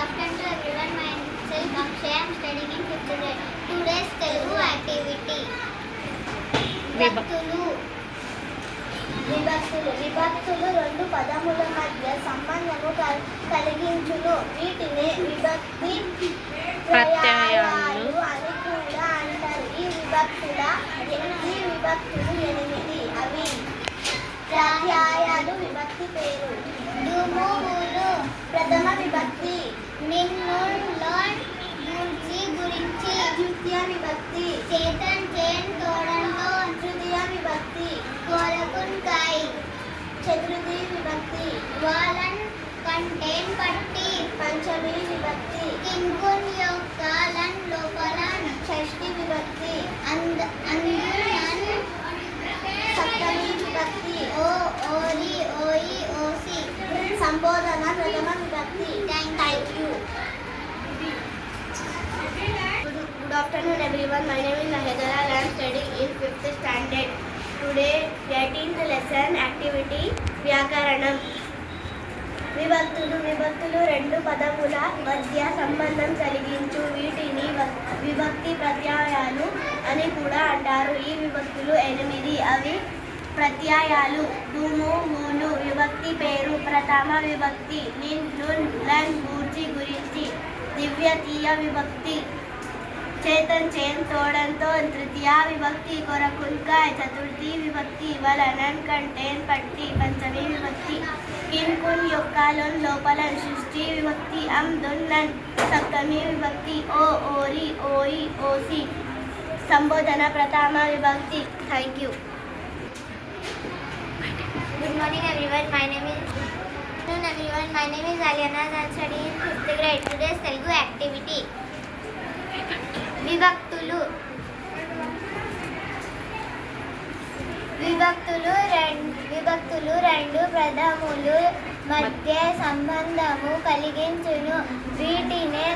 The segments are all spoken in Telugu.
afternoon to everyone. Myself Akshay. I am studying in 5th grade. Today's Telugu activity. విభక్తులు. విభక్తులు రెండు పదముల మధ్య సంబంధము కలిగించును. వీటినే విభక్తి ప్రత్యయాలు అని కూడా అంటారు. ఈ విభక్తులు 8. అవి ప్రత్యయాలు. విభక్తి పేరు డుములు ప్రథమ విభక్తి. నిన్ను లోన్ గురించి గురించి ద్వితీయ విభక్తి. చేతన్ చేన్ తోడంతో తృతీయ విభక్తి. కోరకున్కాయ్ చతుర్థి విభక్తి. వాలన్ కంటేన్ పట్టి పంచమి విభక్తి. కింకున్ యొక్క లన్ లోపల షష్ఠి విభక్తి. అందునన్ సప్తమి విభక్తి. ఓ ఓరి ఓయి ఓసి సంబోధన ప్రథమ విభక్తి. Thank you. Good afternoon everyone. My name is Ahedara. I am studying in 5th standard. Today 18th lesson activity వ్యాకరణం. విభక్తులు రెండు పదముల మధ్య సంబంధం కలిగించు. వీటిని విభక్తి ప్రత్యయాలు అని కూడా అంటారు. ఈ విభక్తులు 8. అవి ప్రత్యయాలు డుములు విభక్తి పేరు ప్రథమ విభక్తి. నిన్ నున్ లన్ గూర్చి గురించి ద్వితీయ విభక్తి. చేతన్ చేన్ తోడంతో తృతీయ విభక్తి. కొరకున్కాయ్ చతుర్థి విభక్తి. వలనన్ కంటేన్ పట్టి పంచమి విభక్తి. కిన్కున్ యొక్క లోన్ లోపల షష్ఠి విభక్తి. దున్నన్ సప్తమి విభక్తి. ఓ ఓరి ఓయి ఓసి సంబోధన ప్రథమ విభక్తి. Thank you. Good morning everyone. My name is Aliana. I am studying in 5th grade. Today's Telugu activity. విభక్తులు రెండు పదములు మధ్య సంబంధము కలిగించును. వీటినే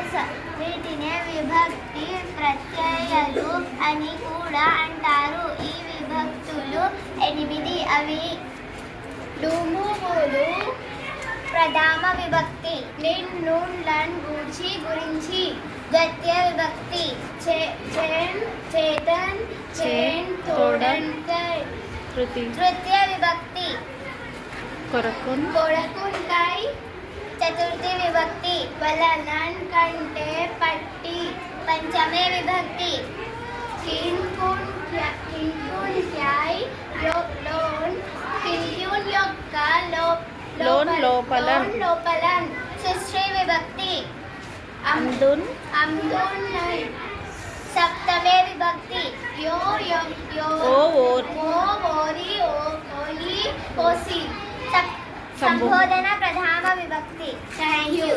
విభక్తి ప్రత్యయాలు అని కూడా అంటారు. ఈ విభక్తులు 8. అవి డుములు ప్రథమ విభక్తి. నిన్ నున్ లన్ గూర్చి గురించి ద్వితీయ విభక్తి. చేతన్ చేన్ తోడంకాయ్ తృతీయ విభక్తి. కొరకున్కాయ్ చతుర్థి విభక్తి. వలనన్ కంటే పట్టి పంచమే విభక్తి. కిన్కున్కాయ్ లోన్ కిన్కున్ యొక్క లోన్ లోపలన్ షష్ఠి విభక్తి. అందున్ సప్తమే విభక్తి. యో ఓరి ఓయి ఓసి సంబోధన ప్రథమ విభక్తి. Thank you.